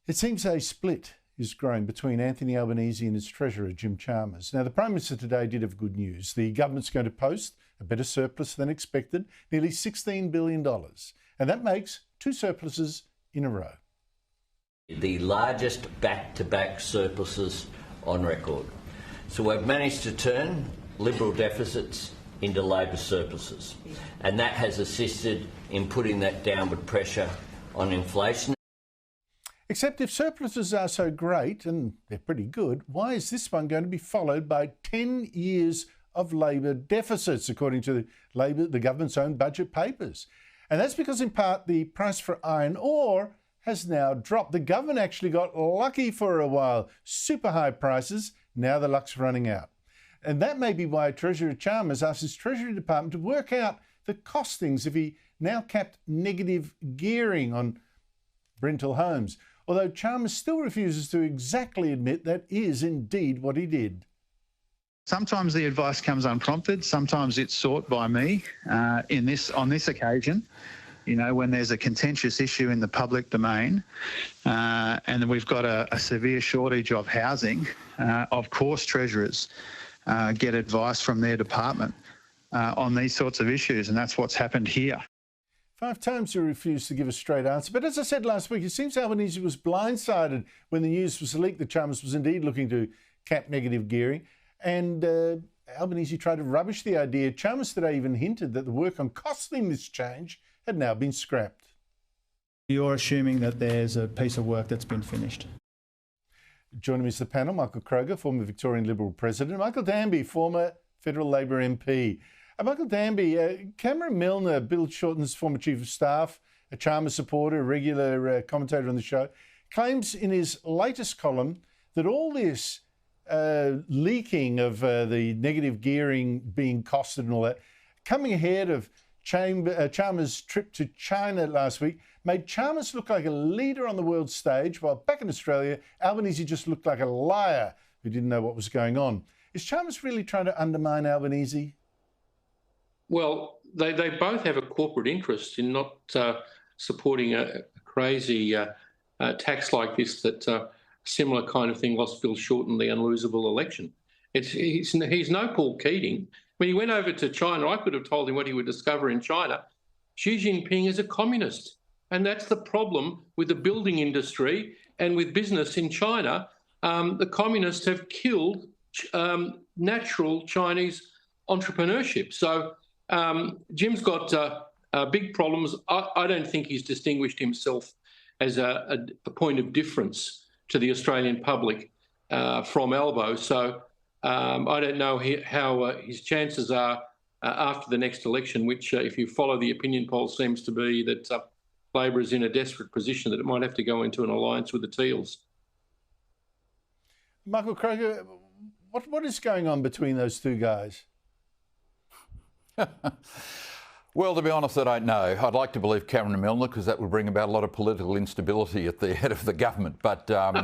It seems a split is growing between Anthony Albanese and his Treasurer, Jim Chalmers. Now, the Prime Minister today did have good news. The government's going to post a better surplus than expected, nearly $16 billion. And that makes two surpluses in a row. The largest back-to-back surpluses on record. So we've managed to turn Liberal deficits into Labor surpluses. And that has assisted in putting that downward pressure on inflation. Except if surpluses are so great, and they're pretty good, why is this one going to be followed by 10 years of Labor deficits, according to the government's own budget papers? And that's because, in part, the price for iron ore has now dropped. The government actually got lucky for a while. Super high prices, now the luck's running out. And that may be why Treasurer Chalmers asked his Treasury Department to work out the costings if he now capped negative gearing on rental homes. Although Chalmers still refuses to exactly admit that is indeed what he did. Sometimes the advice comes unprompted, sometimes it's sought by me. On this occasion, you know, when there's a contentious issue in the public domain and we've got a severe shortage of housing, of course treasurers get advice from their department on these sorts of issues, and that's what's happened here. 5 times he refused to give a straight answer. But as I said last week, it seems Albanese was blindsided when the news was leaked that Chalmers was indeed looking to cap negative gearing. And Albanese tried to rubbish the idea. Chalmers today even hinted that the work on costing this change had now been scrapped. You're assuming that there's a piece of work that's been finished. Joining me is the panel, Michael Kroger, former Victorian Liberal President, Michael Danby, former Federal Labor MP. Michael Danby, Cameron Milner, Bill Shorten's former Chief of Staff, a Chalmers supporter, a regular commentator on the show, claims in his latest column that all this leaking of the negative gearing being costed and all that, coming ahead of Chalmers' trip to China last week, made Chalmers look like a leader on the world stage, while back in Australia, Albanese just looked like a liar who didn't know what was going on. Is Chalmers really trying to undermine Albanese? Well, they both have a corporate interest in not supporting a crazy tax like this, that similar kind of thing lost Bill Shorten the unlosable election. He's no Paul Keating. When he went over to China, I could have told him what he would discover in China. Xi Jinping is a communist. And that's the problem with the building industry and with business in China. The communists have killed natural Chinese entrepreneurship. So Jim's got big problems. I don't think he's distinguished himself as a point of difference to the Australian public from Albo. So I don't know how his chances are after the next election, which, if you follow the opinion poll, seems to be that Labor is in a desperate position that it might have to go into an alliance with the Teals. Michael Kroger, what is going on between those two guys? Well, to be honest, I don't know. I'd like to believe Cameron Milner, because that would bring about a lot of political instability at the head of the government. But I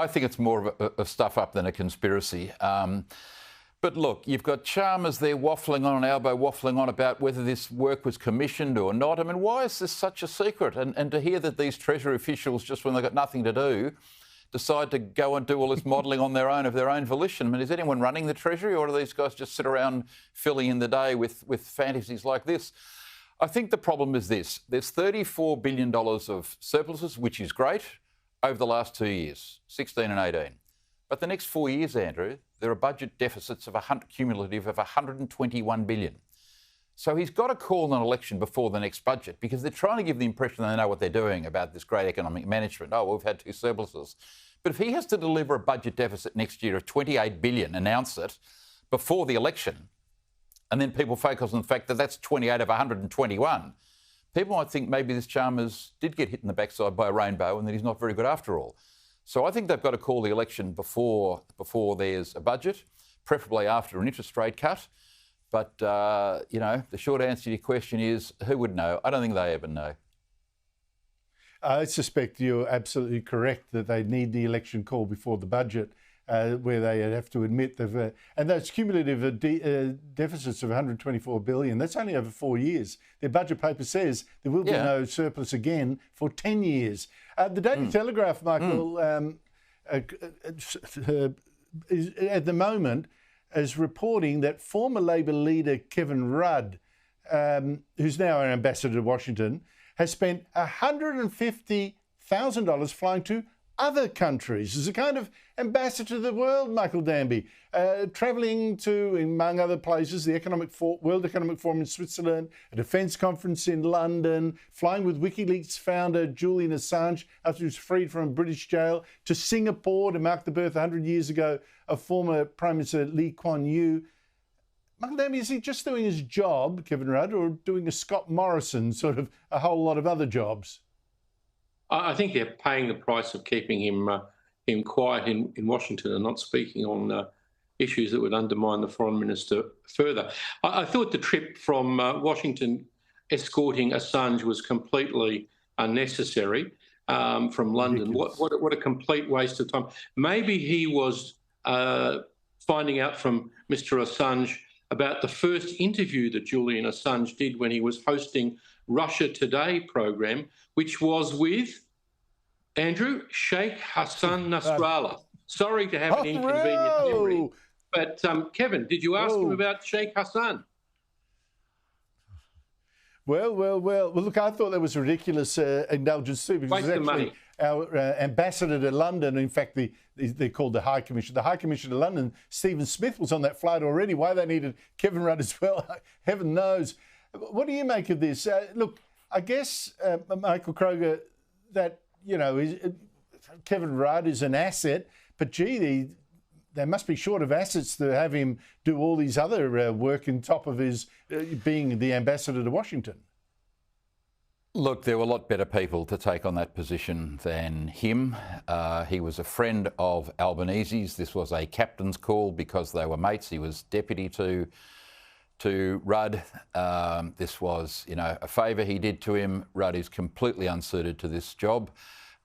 think it's more of a stuff-up than a conspiracy. But look, you've got Chalmers there waffling on and Albo waffling on about whether this work was commissioned or not. I mean, why is this such a secret? And to hear that these Treasury officials, just when they've got nothing to do, decide to go and do all this modelling on their own, of their own volition. I mean, is anyone running the Treasury, or do these guys just sit around filling in the day with fantasies like this? I think the problem is this. There's $34 billion of surpluses, which is great, over the last 2 years, 16 and 18. But the next 4 years, Andrew, there are budget deficits of cumulative of $121 billion. So he's got to call an election before the next budget, because they're trying to give the impression they know what they're doing about this great economic management. Oh, we've had 2 surpluses. But if he has to deliver a budget deficit next year of $28 billion, announce it before the election, and then people focus on the fact that that's 28 of 121, people might think maybe this Chalmers did get hit in the backside by a rainbow and that he's not very good after all. So I think they've got to call the election before there's a budget, preferably after an interest rate cut. But, you know, the short answer to your question is, who would know? I don't think they ever know. I suspect you're absolutely correct that they need the election call before the budget. where they have to admit they've... and those cumulative deficits of $124 billion, that's only over 4 years. Their budget paper says there will be no surplus again for 10 years. The Daily Telegraph, Michael, is, at the moment, is reporting that former Labor leader Kevin Rudd, who's now an ambassador to Washington, has spent $150,000 flying to other countries as a kind of ambassador to the world, Michael Danby, travelling to, among other places, the World Economic Forum in Switzerland, a defence conference in London, flying with WikiLeaks founder Julian Assange after he was freed from a British jail, to Singapore to mark the birth 100 years ago of former Prime Minister Lee Kuan Yew. Michael Danby, is he just doing his job, Kevin Rudd, or doing a Scott Morrison, sort of a whole lot of other jobs? I think they're paying the price of keeping him quiet in Washington and not speaking on issues that would undermine the foreign minister further. I thought the trip from Washington escorting Assange was completely unnecessary from London. What a complete waste of time. Maybe he was finding out from Mr. Assange about the first interview that Julian Assange did when he was hosting Russia Today program, which was with, Andrew, Sheikh Hassan Nasrallah. Sorry to have an inconvenient memory, but Kevin, did you ask him about Sheikh Hassan? Well, look, I thought that was ridiculous indulgence too, because it's actually our ambassador to London. In fact, they're called the High Commissioner. The High Commissioner to London, Stephen Smith, was on that flight already. Why they needed Kevin Rudd as well, heaven knows. What do you make of this? Look, I guess, Michael Kroger, that, Kevin Rudd is an asset, but gee, they must be short of assets to have him do all these other work on top of his being the ambassador to Washington. Look, there were a lot better people to take on that position than him. He was a friend of Albanese's. This was a captain's call because they were mates. He was deputy to Rudd. This was, a favour he did to him. Rudd is completely unsuited to this job.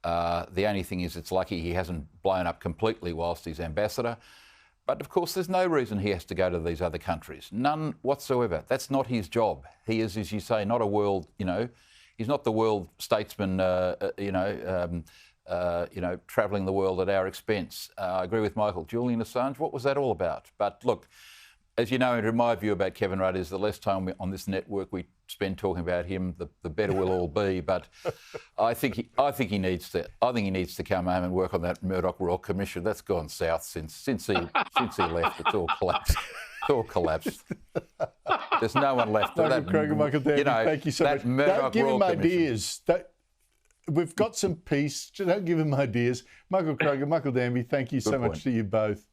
The only thing is, it's lucky he hasn't blown up completely whilst he's ambassador. But of course, there's no reason he has to go to these other countries. None whatsoever. That's not his job. He is, as you say, not a world, he's not the world statesman, travelling the world at our expense. I agree with Michael. Julian Assange, what was that all about? But look, as you know, Andrew, my view about Kevin Rudd is the less time on this network we spend talking about him, the better we'll all be. But I think he needs to come home and work on that Murdoch Royal Commission. That's gone south since he left. It's all collapsed. It's all collapsed. There's no one left. Michael Kroger, Michael Danby, thank you so much. Don't give him ideas. We've got some peace. Don't give him ideas. Michael Kroger, Michael Danby, thank you so much to you both.